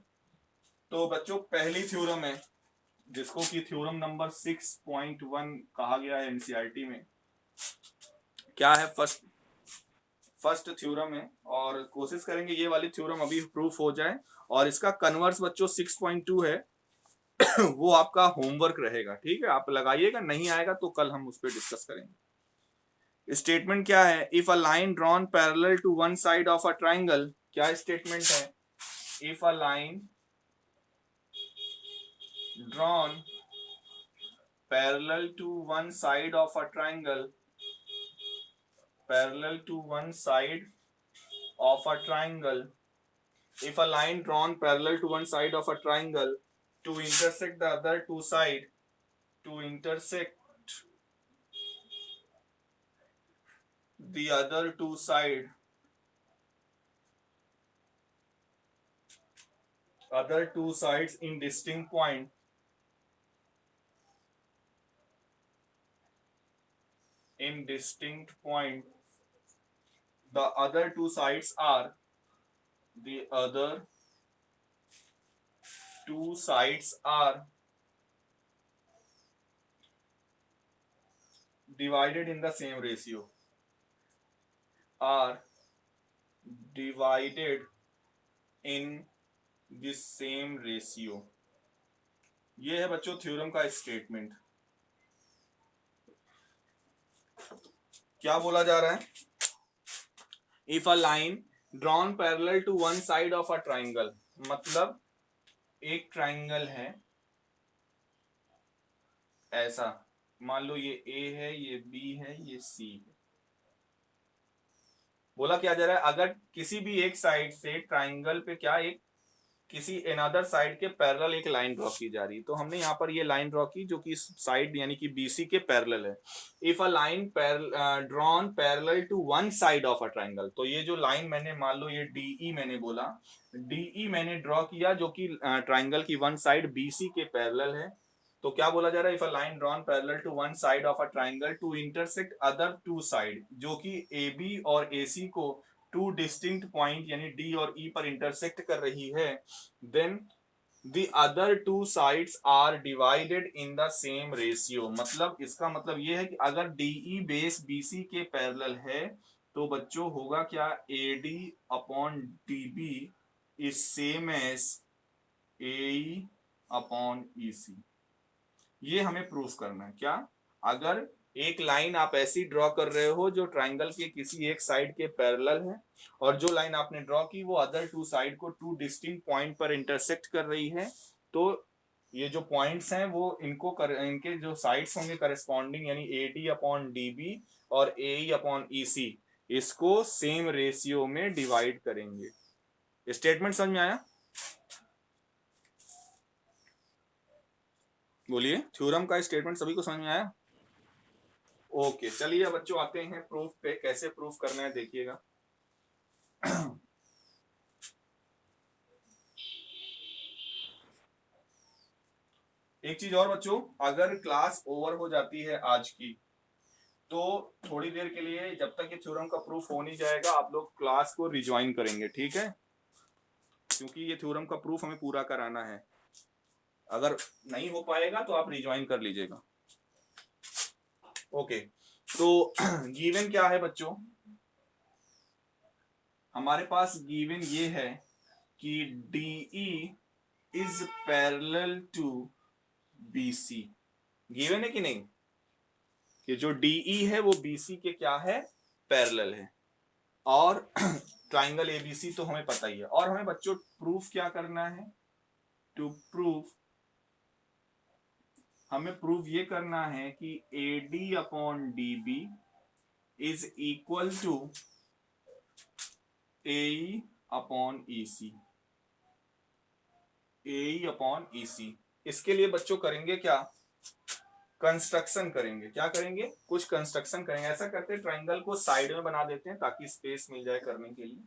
तो बच्चों पहली थ्योरम है जिसको कि थ्योरम नंबर 6.1 कहा गया है एनसीईआरटी में। क्या है, फर्स्ट थ्योरम है, और कोशिश करेंगे ये वाली थ्योरम अभी प्रूफ हो जाए। और इसका कन्वर्स बच्चों 6.2 है वो आपका होमवर्क रहेगा। ठीक है, आप लगाइएगा, नहीं आएगा तो कल हम उस पर डिस्कस करेंगे। स्टेटमेंट क्या है, if a line drawn parallel to one side of a triangle, क्या स्टेटमेंट है, if a line drawn parallel to one side of a triangle, parallel to one side of a triangle, if a line drawn parallel to one side of a triangle to intersect the other two side, to intersect the other two side, other two sides in distinct point, in distinct point, the other two sides are, the other two sides are divided in the same ratio, are divided in the same ratio। ये है बच्चों theorem का statement. क्या बोला जा रहा है, if a line drawn parallel to one side of a triangle, मतलब एक ट्राइंगल है ऐसा, मान लो ये ए है, ये बी है, ये सी है। बोला क्या जा रहा है, अगर किसी भी एक साइड से ट्राइंगल पे क्या एक किसी अनदर साइड के पैरेलल एक लाइन ड्रॉ की जा रही है, तो हमने यहाँ पर ये लाइन ड्रॉ की जो कि साइड यानी कि बीसी के पैरेलल है। If a line drawn parallel to one side of a triangle, तो ये जो लाइन मैंने मान लो ये डीई मैंने बोला, डीई मैंने ड्रॉ किया जो कि ट्राइंगल की वन साइड बीसी के पैरेलल है। तो क्या बोला जा रहा है, if a line drawn parallel to one side of a triangle to intersect other two side, जो कि ए बी और ए सी को टू डिस्टिंक्ट पॉइंट यानी डी और ई पर इंटरसेक्ट कर रही है, then The other two sides are divided in the same ratio। मतलब इसका मतलब ये है कि अगर DE बेस BC के पैरेलल है तो बच्चों होगा क्या, AD upon DB is same as AE upon EC। ये हमें प्रूफ करना है। क्या, अगर एक लाइन आप ऐसी ड्रॉ कर रहे हो जो ट्राइंगल के किसी एक साइड के पैरेलल है और जो लाइन आपने ड्रॉ की वो अदर टू साइड को टू डिस्टिंक्ट पॉइंट पर इंटरसेक्ट कर रही है, तो ये जो पॉइंट्स हैं वो इनके जो साइड्स होंगे करस्पॉन्डिंग यानी AD अपॉन DB और AE अपॉन EC इसको सेम रेशियो में डिवाइड करेंगे। स्टेटमेंट समझ में आया? बोलिए, थ्योरम का स्टेटमेंट सभी को समझ में आया? ओके, चलिए अब बच्चों आते हैं प्रूफ पे। कैसे प्रूफ करना है देखिएगा। एक चीज और बच्चों, अगर क्लास ओवर हो जाती है आज की तो थोड़ी देर के लिए जब तक ये थ्योरम का प्रूफ हो नहीं जाएगा आप लोग क्लास को रिज्वाइन करेंगे, ठीक है? क्योंकि ये थ्योरम का प्रूफ हमें पूरा कराना है। अगर नहीं हो पाएगा तो आप रिज्वाइन कर लीजिएगा। ओके, तो गिवन क्या है बच्चों? हमारे पास गिवन ये है कि DE is parallel to BC। Given है कि नहीं कि जो DE है वो BC के क्या है, पैरेलल है। और ट्राइंगल ABC तो हमें पता ही है। और हमें बच्चों प्रूफ क्या करना है? टू प्रूफ, हमें प्रूफ ये करना है कि AD upon DB is equal to AE upon EC। AE upon EC। इसके लिए बच्चों करेंगे क्या, कंस्ट्रक्शन करेंगे। क्या करेंगे, कुछ कंस्ट्रक्शन करेंगे। ऐसा करते हैं ट्राइंगल को साइड में बना देते हैं ताकि स्पेस मिल जाए करने के लिए।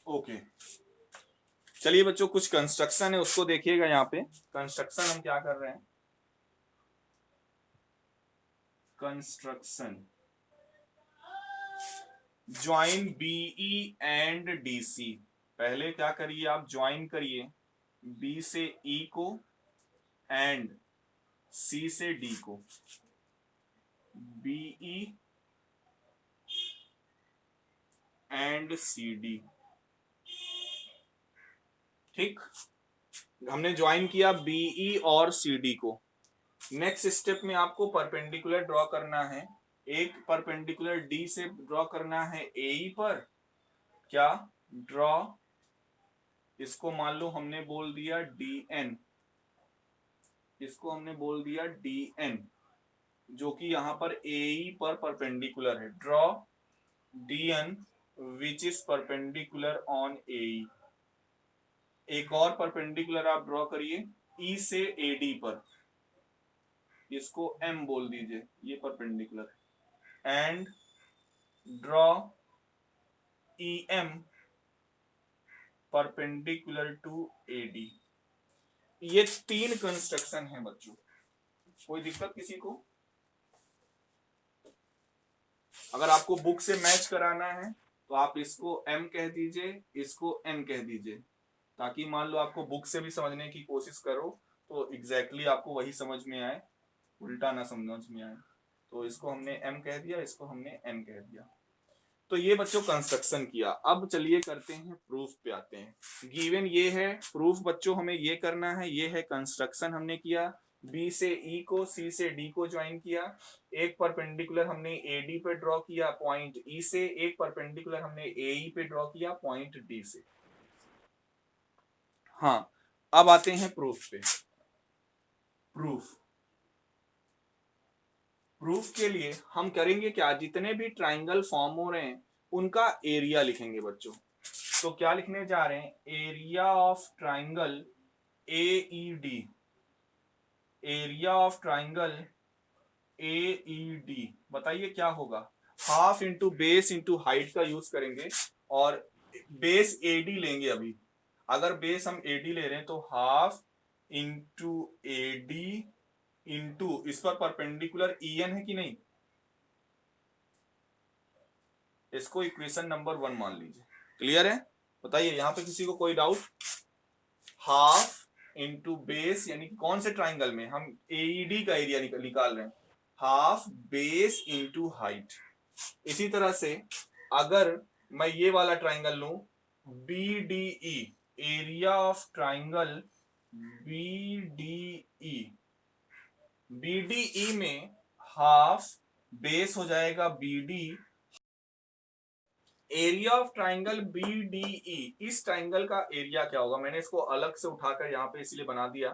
ओके, चलिए बच्चों कुछ कंस्ट्रक्शन है उसको देखिएगा। यहाँ पे कंस्ट्रक्शन हम क्या कर रहे हैं, construction join BE and DC। पहले क्या करिए, आप ज्वाइन करिए B से E को एंड C से D को। BE एंड CD, ठीक, हमने ज्वाइन किया BE और CD को। नेक्स्ट स्टेप में आपको परपेंडिकुलर ड्रॉ करना है। एक परपेंडिकुलर D से ड्रॉ करना है AE पर। क्या, ड्रॉ, इसको मान लो हमने बोल दिया DN, इसको हमने बोल दिया DN जो कि यहां पर AE पर परपेंडिकुलर है। Draw DN which is perpendicular on AE। एक और परपेंडिकुलर आप ड्रॉ करिए E से AD पर, इसको M बोल दीजिए, ये परपेंडिकुलर है। And draw EM perpendicular to AD। ये 3 कंस्ट्रक्शन है बच्चों। कोई दिक्कत किसी को? अगर आपको बुक से मैच कराना है तो आप इसको M कह दीजिए, इसको N कह दीजिए, ताकि मान लो आपको बुक से भी समझने की कोशिश करो तो एग्जैक्टली आपको वही समझ में आए, उल्टा ना समझ में आए। तो इसको हमने M कह दिया, इसको हमने N कह दिया। तो ये बच्चों कंस्ट्रक्शन किया। अब चलिए करते हैं प्रूफ पे आते हैं। गिवन ये है, प्रूफ बच्चों हमें ये करना है। ये है कंस्ट्रक्शन हमने किया, B से E को, C से D को ज्वाइन किया। एक परपेंडिकुलर हमने AD पे ड्रॉ किया पॉइंट E से, एक परपेंडिकुलर हमने AE पे ड्रॉ किया पॉइंट D से। हाँ, अब आते हैं प्रूफ पे। प्रूफ के लिए हम करेंगे क्या, जितने भी ट्राइंगल फॉर्म हो रहे हैं उनका एरिया लिखेंगे बच्चों। तो क्या लिखने जा रहे हैं, area of triangle AED, area of triangle AED, बताइए क्या होगा? Half into base into height का यूज करेंगे और बेस AD लेंगे। अभी अगर बेस हम AD ले रहे हैं तो हाफ इंटू AD इंटू इस पर परपेंडिकुलर EN है कि नहीं, इसको इक्वेशन नंबर 1 मान लीजिए। क्लियर है? बताइए यहां पे किसी को कोई डाउट? हाफ इंटू बेस यानी कि कौन से ट्राइंगल में हम AED का एरिया निकाल रहे हैं, हाफ बेस इंटू हाइट। इसी तरह से अगर मैं ये वाला ट्राइंगल लूं BDE, area of triangle BDE, BDE में हाफ बेस हो जाएगा BD, area of triangle BDE, इस ट्राइंगल का एरिया क्या होगा? मैंने इसको अलग से उठाकर यहाँ पे इसलिए बना दिया।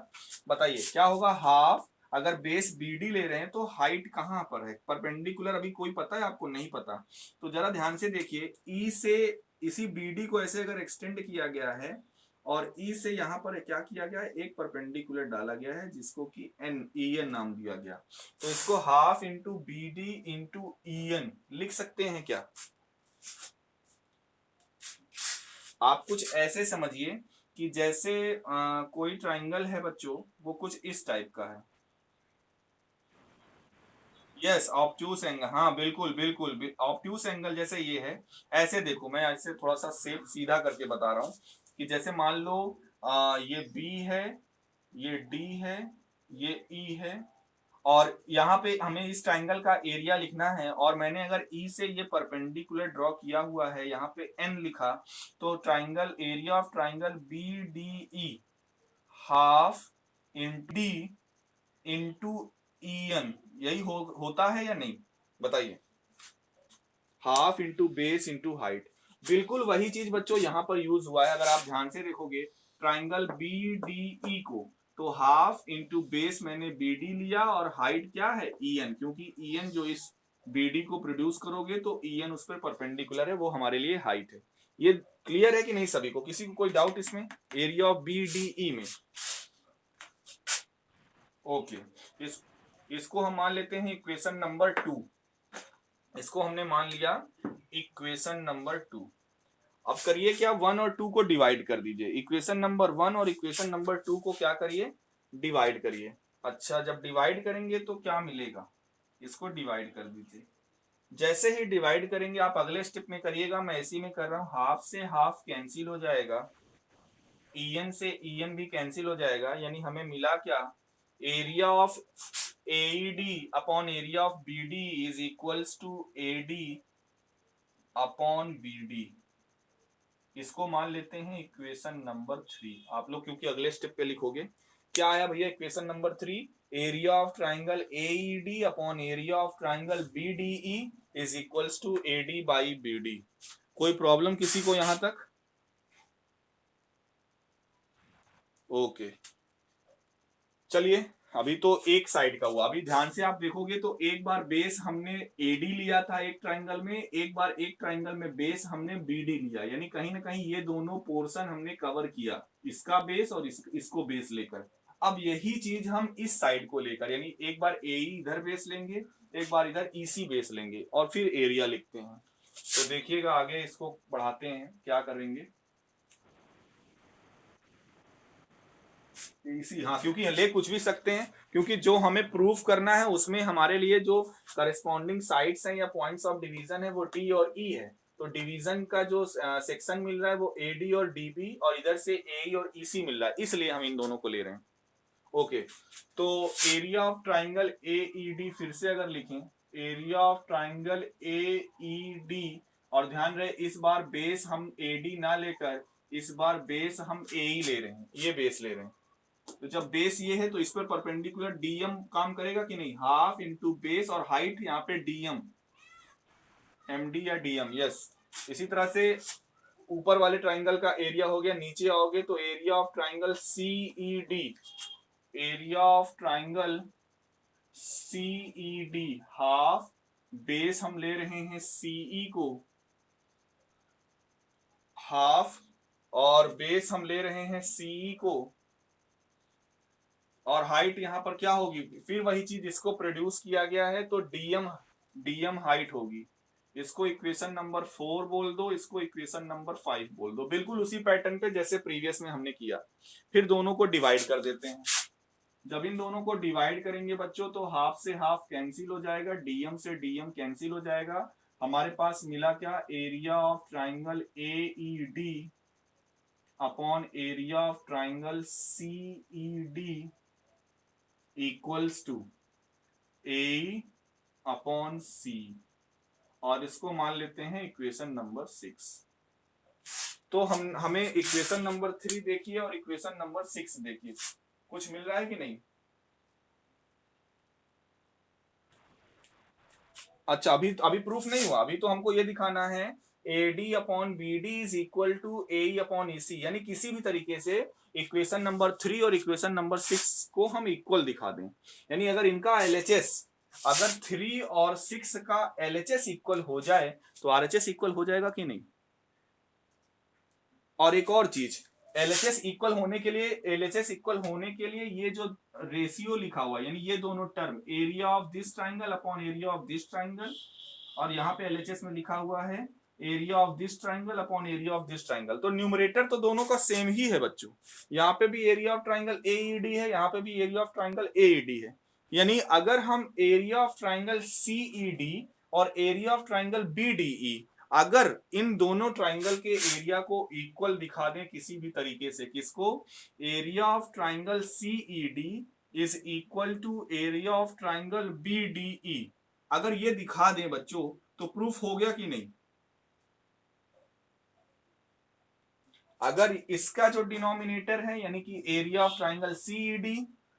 बताइए क्या होगा? हाफ, अगर बेस BD ले रहे हैं तो हाइट कहां पर है? परपेंडिकुलर अभी कोई पता है आपको? नहीं पता। तो जरा ध्यान से देखिए, E से इसी BD को ऐसे अगर एक्सटेंड किया गया है और E से यहां पर क्या किया गया है, एक परपेंडिकुलर डाला गया है जिसको कि EN नाम दिया गया। तो इसको half into BD into EN लिख सकते हैं क्या? आप कुछ ऐसे समझिए कि जैसे कोई ट्राइंगल है बच्चों, वो कुछ इस टाइप का है। यस, ऑब्ट्यूस एंगल, हाँ बिल्कुल बिल्कुल, ऑब्ट्यूस एंगल जैसे ये है। ऐसे देखो, मैं ऐसे थोड़ा सा सेप सीधा करके बता रहा हूँ कि जैसे मान लो ये B है, ये D है, ये E है, और यहाँ पे हमें इस ट्राइंगल का एरिया लिखना है और मैंने अगर E से ये परपेंडिकुलर ड्रॉ किया हुआ है, यहाँ पे N लिखा, तो triangle area of triangle BDE half into D into EN, यही होता है या नहीं? बताइए। Half into base into height, बिल्कुल वही चीज बच्चों यहाँ पर यूज हुआ है। अगर आप ध्यान से देखोगे ट्राइंगल BDE को, तो हाफ इंटू बेस मैंने BD लिया और हाइट क्या है EN, क्योंकि EN जो इस BD को प्रोड्यूस करोगे तो EN उस पर परपेंडिकुलर है, वो हमारे लिए हाइट है। ये क्लियर है कि नहीं सभी को? किसी को कोई डाउट इसमें एरिया ऑफ BDE में? ओके, इसको हम मान लेते हैं इक्वेशन नंबर 2। इसको हमने मान लिया इक्वेशन नंबर 2। अब करिए क्या, 1 और 2 को डिवाइड कर दीजिए। इक्वेशन नंबर 1 और इक्वेशन नंबर 2 को क्या करिए, डिवाइड करिए। अच्छा, जब डिवाइड करेंगे तो क्या मिलेगा, इसको डिवाइड कर दीजिए। जैसे ही डिवाइड करेंगे आप अगले स्टेप में करिएगा, मैं इसी में कर रहा हूं। हाफ से हाफ कैंसिल हो जाएगा, EN से EN भी कैंसिल हो जाएगा, यानी हमें मिला क्या, area of AED upon area of BD is equals to AD upon BD। इसको मान लेते हैं इक्वेशन नंबर 3। आप लोग क्योंकि अगले स्टेप पे लिखोगे, क्या आया भैया equation number 3? Area of triangle AED upon area of triangle BDE is equals to AD by BD। कोई प्रॉब्लम किसी को यहां तक? ओके, चलिए अभी तो एक साइड का हुआ। अभी ध्यान से आप देखोगे तो एक बार बेस हमने AD लिया था एक ट्राइंगल में, एक बार एक ट्राइंगल में बेस हमने BD लिया, यानी कहीं ना कहीं ये दोनों पोर्शन हमने कवर किया, इसका बेस और इसको बेस लेकर। अब यही चीज हम इस साइड को लेकर, यानी एक बार AE इधर बेस लेंगे, एक बार इधर EC बेस लेंगे और फिर एरिया लिखते हैं। तो देखिएगा आगे इसको बढ़ाते हैं, क्या करेंगे। इसी, हाँ, क्योंकि ले कुछ भी सकते हैं, क्योंकि जो हमें प्रूफ करना है उसमें हमारे लिए जो करस्पॉन्डिंग साइड्स हैं या पॉइंट्स ऑफ डिवीजन है वो T और E है। तो डिवीजन का जो सेक्शन मिल रहा है वो AD और DB, और इधर से AE और EC मिल रहा है, इसलिए हम इन दोनों को ले रहे हैं। ओके, तो एरिया ऑफ ट्राइंगल AED फिर से अगर लिखें, एरिया ऑफ ट्राइंगल AED, और ध्यान रहे इस बार बेस हम AD ना लेकर इस बार बेस हम AE ले रहे हैं, ये बेस ले रहे हैं। तो जब बेस ये है तो इस पर परपेंडिकुलर DM काम करेगा कि नहीं, हाफ इंटू बेस और हाइट यहाँ पे DM, MD या DM, यस। इसी तरह से ऊपर वाले ट्राइंगल का एरिया हो गया, नीचे आओगे तो area of triangle CED, area of triangle CED half base हम ले रहे हैं CE को, हाफ और बेस हम ले रहे हैं CE को, और हाइट यहाँ पर क्या होगी, फिर वही चीज इसको प्रोड्यूस किया गया है तो डीएम डीएम हाइट होगी। इसको इक्वेशन नंबर 4 बोल दो, इसको इक्वेशन नंबर 5 बोल दो, बिल्कुल उसी पैटर्न पे जैसे प्रीवियस में हमने किया। फिर दोनों को डिवाइड कर देते हैं। जब इन दोनों को डिवाइड करेंगे बच्चों तो हाफ से हाफ कैंसिल हो जाएगा, डीएम से डीएम कैंसिल हो जाएगा। हमारे पास मिला क्या, area of triangle A E D upon area of triangle C E D equals to A upon C, और इसको मान लेते हैं इक्वेशन नंबर 6। तो हमें इक्वेशन नंबर 3 देखिए और इक्वेशन नंबर 6 देखिए, कुछ मिल रहा है कि नहीं। अच्छा, अभी अभी प्रूफ नहीं हुआ, अभी तो हमको ये दिखाना है A D upon B D is equal to A upon E C, यानी किसी भी तरीके से इक्वेशन नंबर 3 और इक्वेशन नंबर 6 को हम इक्वल दिखा दें। यानी अगर इनका एलएचएस, अगर 3 और 6 का एलएचएस इक्वल हो जाए तो आरएचएस इक्वल हो जाएगा कि नहीं। और एक और चीज, एलएचएस इक्वल होने के लिए, एलएचएस इक्वल होने के लिए ये जो रेशियो लिखा हुआ है, यानी ये दोनों term area of this triangle upon area of this triangle, और यहाँ पे एलएचएस में लिखा हुआ है area of this triangle upon area of this triangle, तो न्यूमरेटर तो दोनों का सेम ही है बच्चों। यहाँ पे भी एरिया ऑफ ट्राइंगल एईडी है, यहाँ पे भी एरिया ऑफ ट्राइंगल एईडी है। यानी अगर हम एरिया ऑफ ट्राइंगल सीईडी और एरिया ऑफ ट्राइंगल बीडीई, अगर इन दोनों ट्राइंगल के एरिया को इक्वल दिखा दें किसी भी तरीके से, किसको, area of triangle CED is equal to area of triangle BDE, अगर ये दिखा दें बच्चों तो प्रूफ हो गया कि नहीं। अगर इसका जो डिनोमिनेटर है यानी कि एरिया ऑफ ट्राइंगल सीईडी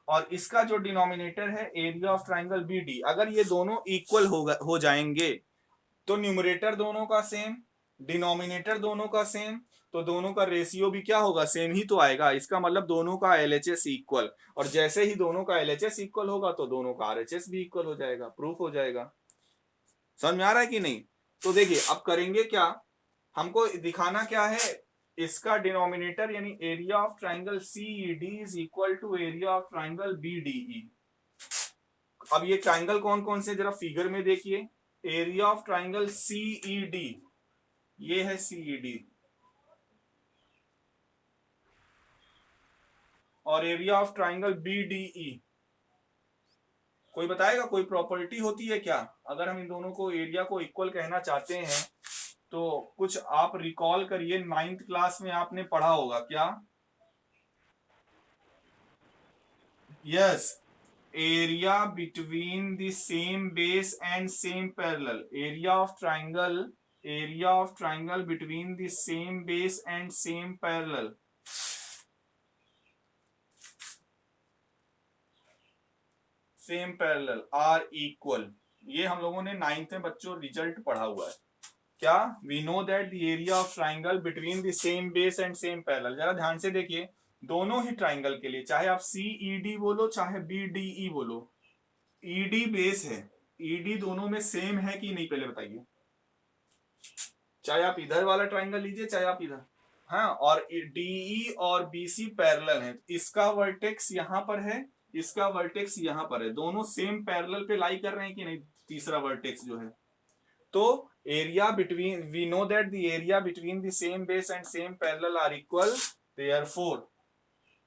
और इसका जो डिनोमिनेटर है एरिया ऑफ ट्राइंगल बीडी, अगर ये दोनों इक्वल हो जाएंगे तो न्यूमरेटर दोनों का सेम, डिनोमिनेटर दोनों का सेम, तो दोनों का रेशियो भी क्या होगा, सेम ही तो आएगा। इसका मतलब दोनों का एलएचएस इक्वल, और जैसे ही दोनों का एलएचएस इक्वल होगा तो दोनों का आरएचएस भी इक्वल हो जाएगा, प्रूफ हो जाएगा। समझ में आ रहा है कि नहीं। तो देखिए अब करेंगे क्या, हमको दिखाना क्या है, इसका डिनोमिनेटर यानी area of triangle CED is equal to area of triangle BDE. अब ये ट्राइंगल कौन कौन से जरा फिगर में देखिए, एरिया ऑफ ट्राइंगल सीईडी, ये है सीईडी, और एरिया ऑफ ट्राइंगल बीडीई। कोई बताएगा कोई प्रॉपर्टी होती है क्या, अगर हम इन दोनों को एरिया को इक्वल कहना चाहते हैं तो कुछ आप रिकॉल करिए, 9th क्लास में आपने पढ़ा होगा क्या। Yes, area between the same base and same parallel, area of triangle, area of triangle between the same base and same parallel, same parallel are equal. ये हम लोगों ने 9th में बच्चों रिजल्ट पढ़ा हुआ है क्या, we know that the area of triangle between the same base and same parallel. जरा ध्यान से देखिए, दोनों ही ट्राइंगल के लिए, चाहे आप सीईडी बोलो चाहे बीडीई बोलो, ईडी बेस है, ईडी दोनों में सेम है कि नहीं पहले बताइए। चाहे आप इधर वाला ट्राइंगल लीजिए चाहे आप इधर, हाँ, और डीई और बीसी पैरेलल है, इसका वर्टेक्स यहां पर है, इसका वर्टेक्स यहां पर है, दोनों सेम पैरेलल पे लाई कर रहे हैं कि नहीं, तीसरा वर्टेक्स जो है। तो area between, we know that the area between the same base and same parallel are equal, therefore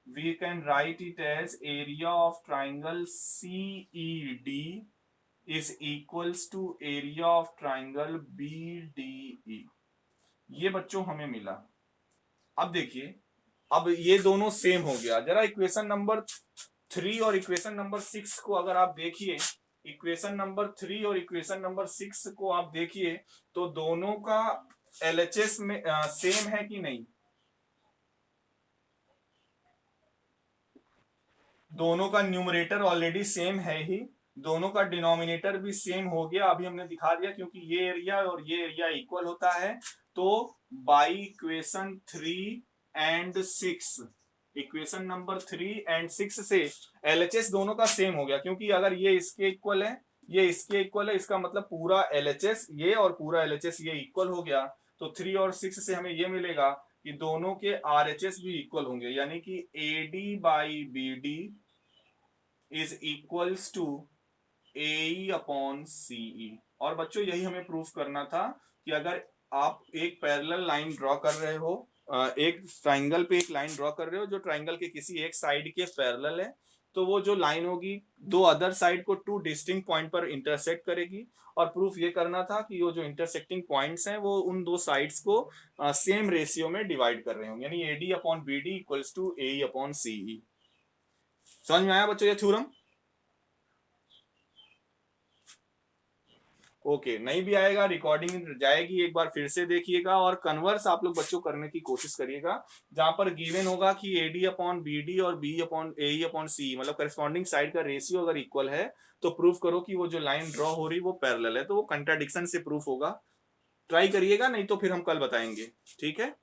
we can write it as area of triangle CED is equals to area of triangle BDE। ये बच्चों हमें मिला। अब देखिए, अब ये दोनों same हो गया। जरा इक्वेशन नंबर 3 और इक्वेशन नंबर 6 को अगर आप देखिए, इक्वेशन नंबर 3 और इक्वेशन नंबर 6 को आप देखिए तो दोनों का एलएचएस में सेम है कि नहीं, दोनों का न्यूमरेटर ऑलरेडी सेम है ही, दोनों का डिनोमिनेटर भी सेम हो गया, अभी हमने दिखा दिया क्योंकि ये एरिया और ये एरिया इक्वल होता है। तो by equation 3 and 6, equation number 3 and 6 से एलएचएस दोनों का सेम हो गया, क्योंकि अगर ये इसके इक्वल है ये इसके इक्वल है, इसका मतलब पूरा एलएचएस ये और पूरा एलएचएस ये इक्वल हो गया। तो 3 और 6 से हमें ये मिलेगा कि दोनों के आरएचएस भी इक्वल होंगे, यानी कि AD by BD is equals to AE upon CE। और बच्चों यही हमें प्रूफ करना था कि अगर आप एक पैरेलल लाइन ड्रॉ कर रहे हो, एक ट्राइंगल पे एक लाइन ड्रॉ कर रहे हो जो ट्राइंगल के किसी एक साइड के पैरेलल है, तो वो जो लाइन होगी दो अदर साइड को टू डिस्टिंक्ट पॉइंट पर इंटरसेक्ट करेगी। और प्रूफ ये करना था कि वो जो इंटरसेक्टिंग पॉइंट्स हैं वो उन दो साइड्स को सेम रेशियो में डिवाइड कर रहे होंगे, यानी AD upon BD equals to AE upon CE। समझ में आया बच्चों ये थ्योरम? ओके, नहीं भी आएगा रिकॉर्डिंग जाएगी, एक बार फिर से देखिएगा और कन्वर्स आप लोग बच्चों करने की कोशिश करिएगा। जहां पर गिवन होगा कि AD अपॉन BD और B upon AE upon CE मतलब करस्पॉन्डिंग साइड का रेशियो अगर इक्वल है तो प्रूफ करो कि वो जो लाइन ड्रॉ हो रही वो पैरेलल है, तो वो कंट्राडिक्शन से प्रूफ होगा। ट्राई करिएगा, नहीं तो फिर हम कल बताएंगे। ठीक है।